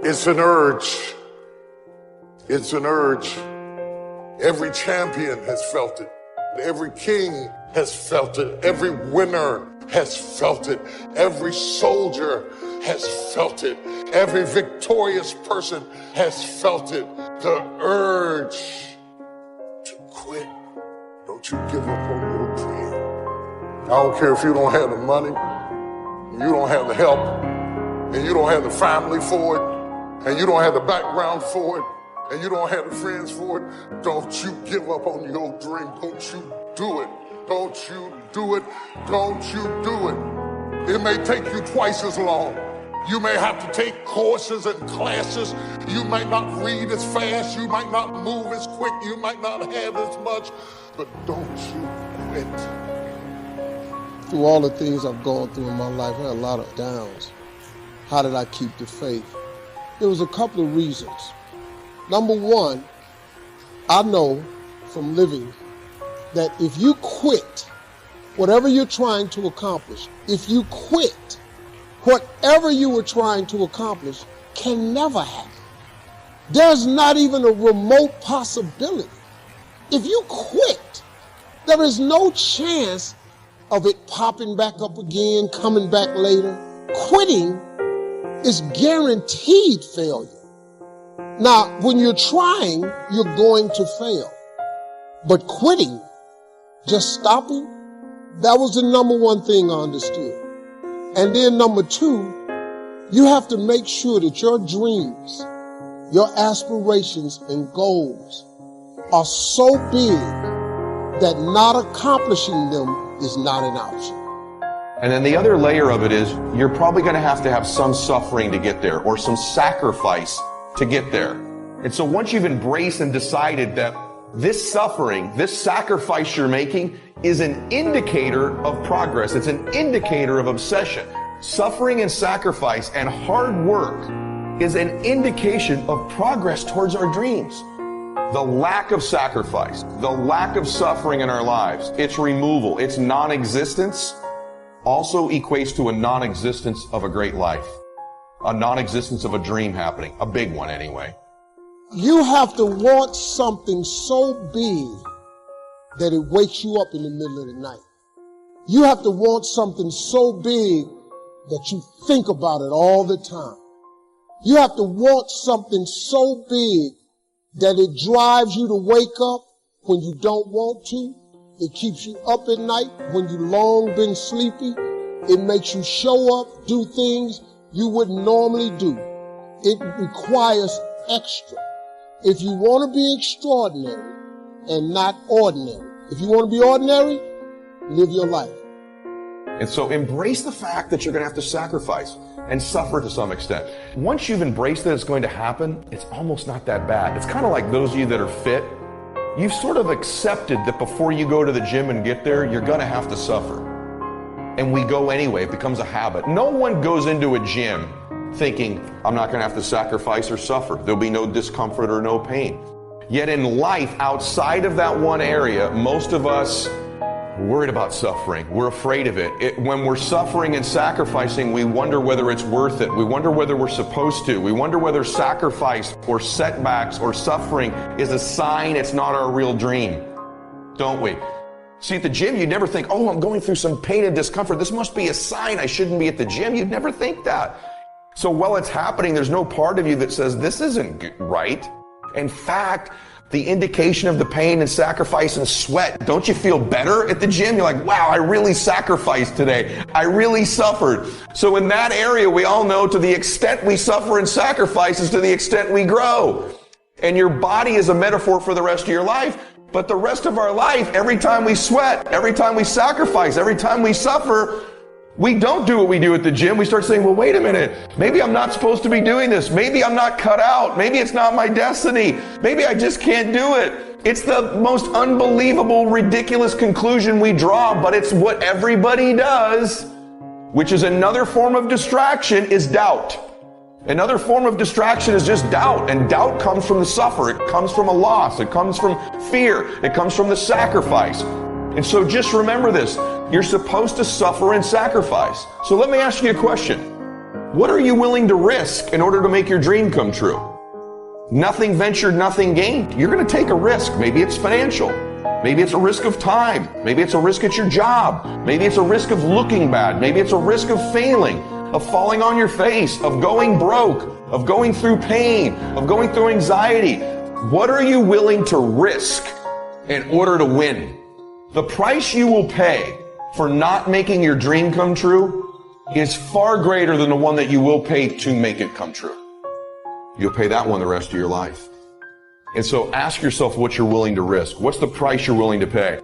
It's an urge. It's an urge. Every champion has felt it. Every king has felt it. Every winner has felt it. Every soldier has felt it. Every victorious person has felt it. The urge to quit. Don't you give up on your dream. I don't care if you don't have the money, you don't have the help, and you don't have the family for it, and you don't have the background for it, and you don't have the friends for it. Don't you give up on your dream. Don't you do it. Don't you do it. Don't you do it. It may take you twice as long. You may have to take courses and classes. You might not read as fast. You might not move as quick. You might not have as much. But don't you quit. Through all the things I've gone through in my life, I had a lot of downs. How did I keep the faith? There was a couple of reasons. Number one, I know from living that if you quit whatever you're trying to accomplish, if you quit, whatever you were trying to accomplish can never happen. There's not even a remote possibility. If you quit, there is no chance of it popping back up again, coming back later. Quitting is guaranteed failure. Now, when you're trying, you're going to fail. But quitting, just stopping, that was the number one thing I understood. And then number two, you have to make sure that your dreams, your aspirations and goals are so big that not accomplishing them is not an option. And then the other layer of it is you're probably going to have some suffering to get there or some sacrifice to get there. And so once you've embraced and decided that this suffering, this sacrifice you're making is an indicator of progress. It's an indicator of obsession. Suffering and sacrifice and hard work is an indication of progress towards our dreams. The lack of sacrifice, the lack of suffering in our lives, its removal, its non-existence also equates to a non-existence of a great life, a non-existence of a dream happening, a big one anyway. You have to want something so big that it wakes you up in the middle of the night. You have to want something so big that you think about it all the time. You have to want something so big that it drives you to wake up when you don't want to. It keeps you up at night when you long been sleepy. It makes you show up, do things you wouldn't normally do. It requires extra. If you want to be extraordinary and not ordinary, if you want to be ordinary, live your life. And so embrace the fact that you're going to have to sacrifice and suffer to some extent. Once you've embraced that it's going to happen, it's almost not that bad. It's kind of like those of you that are fit. You've sort of accepted that before you go to the gym and get there, you're going to have to suffer. And we go anyway. It becomes a habit. No one goes into a gym thinking, I'm not going to have to sacrifice or suffer. There'll be no discomfort or no pain. Yet in life, outside of that one area, most of us are worried about suffering. We're afraid of it. When we're suffering and sacrificing, we wonder whether it's worth it. We wonder whether we're supposed to. We wonder whether sacrifice or setbacks or suffering is a sign it's not our real dream. Don't we? See, at the gym, you'd never think, oh, I'm going through some pain and discomfort. This must be a sign I shouldn't be at the gym. You'd never think that. So while it's happening, there's no part of you that says, this isn't right. In fact, the indication of the pain and sacrifice and sweat, don't you feel better at the gym? You're like, wow, I really sacrificed today. I really suffered. So in that area, we all know to the extent we suffer and sacrifice is to the extent we grow. And your body is a metaphor for the rest of your life. But the rest of our life, every time we sweat, every time we sacrifice, every time we suffer, we don't do what we do at the gym. We start saying, well, wait a minute. Maybe I'm not supposed to be doing this. Maybe I'm not cut out. Maybe it's not my destiny. Maybe I just can't do it. It's the most unbelievable, ridiculous conclusion we draw, but it's what everybody does, which is another form of distraction, is doubt. Another form of distraction is just doubt, and doubt comes from the suffer. It comes from a loss. It comes from fear. It comes from the sacrifice. And so just remember this. You're supposed to suffer and sacrifice. So let me ask you a question. What are you willing to risk in order to make your dream come true? Nothing ventured, nothing gained. You're going to take a risk. Maybe it's financial. Maybe it's a risk of time. Maybe it's a risk at your job. Maybe it's a risk of looking bad. Maybe it's a risk of failing, of falling on your face, of going broke, of going through pain, of going through anxiety. What are you willing to risk in order to win? The price you will pay for not making your dream come true is far greater than the one that you will pay to make it come true. You'll pay that one the rest of your life. And so ask yourself what you're willing to risk. What's the price you're willing to pay?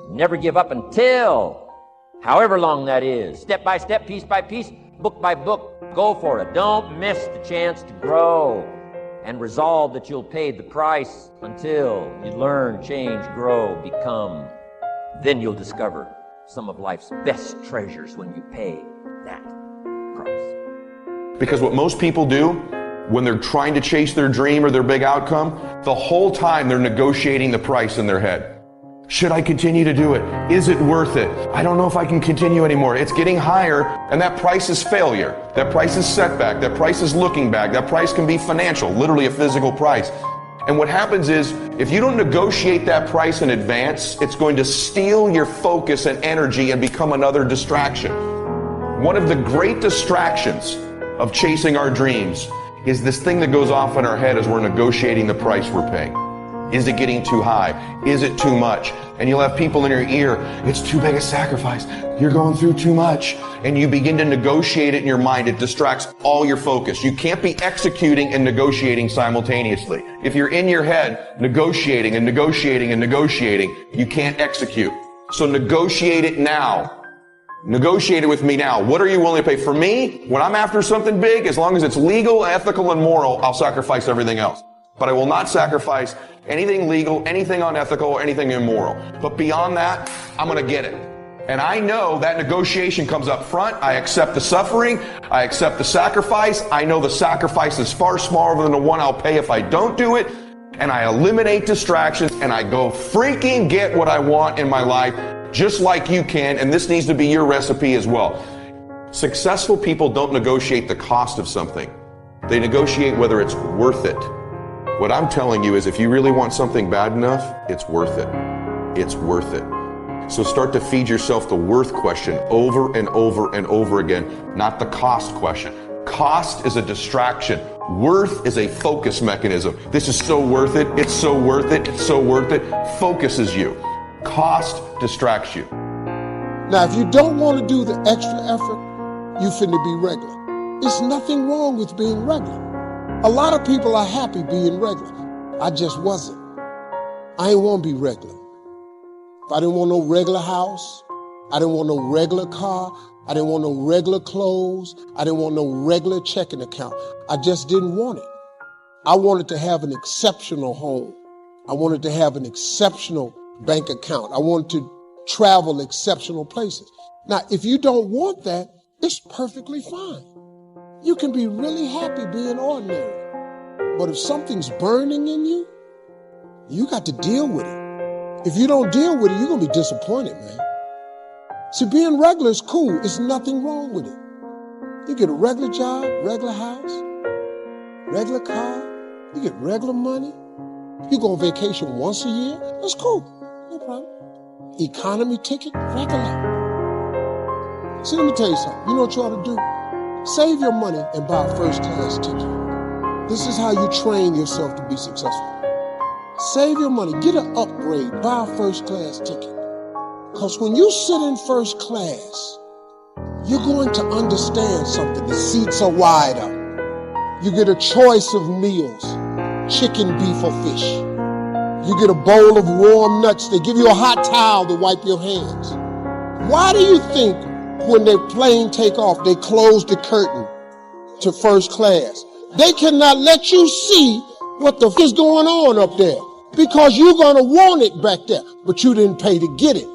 Never give up until, however long that is, step by step, piece by piece, book by book, go for it. Don't miss the chance to grow, and resolve that you'll pay the price until you learn, change, grow, become. Then you'll discover some of life's best treasures when you pay that price. Because what most people do when they're trying to chase their dream or their big outcome, the whole time they're negotiating the price in their head. Should I continue to do it? Is it worth it? I don't know if I can continue anymore. It's getting higher, and that price is failure. That price is setback. That price is looking back. That price can be financial, literally a physical price. And what happens is, if you don't negotiate that price in advance, it's going to steal your focus and energy and become another distraction. One of the great distractions of chasing our dreams is this thing that goes off in our head as we're negotiating the price we're paying. Is it getting too high? Is it too much? And you'll have people in your ear, it's too big a sacrifice. You're going through too much. And you begin to negotiate it in your mind. It distracts all your focus. You can't be executing and negotiating simultaneously. If you're in your head negotiating and negotiating and negotiating, you can't execute. So negotiate it now. Negotiate it with me now. What are you willing to pay? For me, when I'm after something big, as long as it's legal, ethical, and moral, I'll sacrifice everything else. But I will not sacrifice anything legal, anything unethical, or anything immoral. But beyond that, I'm going to get it. And I know that negotiation comes up front. I accept the suffering. I accept the sacrifice. I know the sacrifice is far smaller than the one I'll pay if I don't do it. And I eliminate distractions, and I go freaking get what I want in my life, just like you can. And this needs to be your recipe as well. Successful people don't negotiate the cost of something. They negotiate whether it's worth it. What I'm telling you is if you really want something bad enough, it's worth it. It's worth it. So start to feed yourself the worth question over and over and over again, not the cost question. Cost is a distraction. Worth is a focus mechanism. This is so worth it. It's so worth it. It's so worth it. Focuses you. Cost distracts you. Now, if you don't want to do the extra effort, you finna be regular. There's nothing wrong with being regular. A lot of people are happy being regular. I just wasn't. I ain't want to be regular. I didn't want no regular house. I didn't want no regular car. I didn't want no regular clothes. I didn't want no regular checking account. I just didn't want it. I wanted to have an exceptional home. I wanted to have an exceptional bank account. I wanted to travel exceptional places. Now, if you don't want that, it's perfectly fine. You can be really happy being ordinary. But if something's burning in you, you got to deal with it. If you don't deal with it, you're going to be disappointed, man. See, being regular is cool. There's nothing wrong with it. You get a regular job, regular house, regular car, you get regular money. You go on vacation once a year, that's cool. No problem. Economy ticket, regular. See, let me tell you something. You know what you ought to do? Save your money and buy a first-class ticket. This is how you train yourself to be successful. Save your money, get an upgrade, buy a first-class ticket. Because when you sit in first class, you're going to understand something. The seats are wider. You get a choice of meals, chicken, beef, or fish. You get a bowl of warm nuts. They give you a hot towel to wipe your hands. Why do you think when their plane take off, they close the curtain to first class? They cannot let you see what the f is going on up there because you're going to want it back there, but you didn't pay to get it.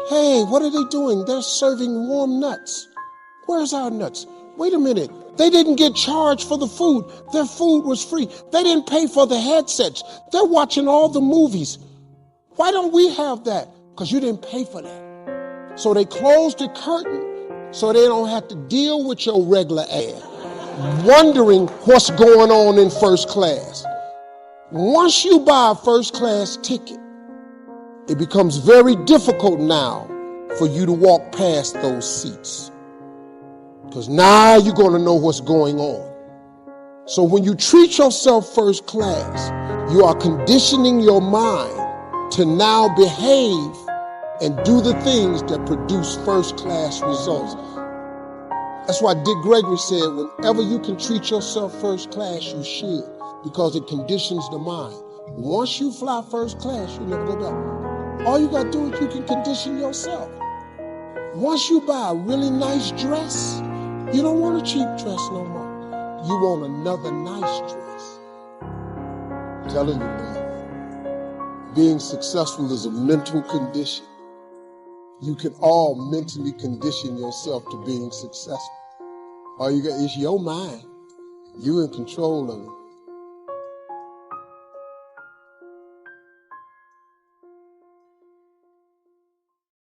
Hey, what are they doing? They're serving warm nuts. Where's our nuts? Wait a minute. They didn't get charged for the food. Their food was free. They didn't pay for the headsets. They're watching all the movies. Why don't we have that? Because you didn't pay for that. So they closed the curtain so they don't have to deal with your regular ass. wondering what's going on in first class. Once you buy a first class ticket, it becomes very difficult now for you to walk past those seats. Because now you're going to know what's going on. So when you treat yourself first class, you are conditioning your mind to now behave and do the things that produce first class results. That's why Dick Gregory said, whenever you can treat yourself first class, you should, because it conditions the mind. Once you fly first class, you never go back. All you got to do is you can condition yourself. Once you buy a really nice dress, you don't want a cheap dress no more. You want another nice dress. I'm telling you, man, being successful is a mental condition. You can all mentally condition yourself to being successful. All you got is your mind. You're in control of it.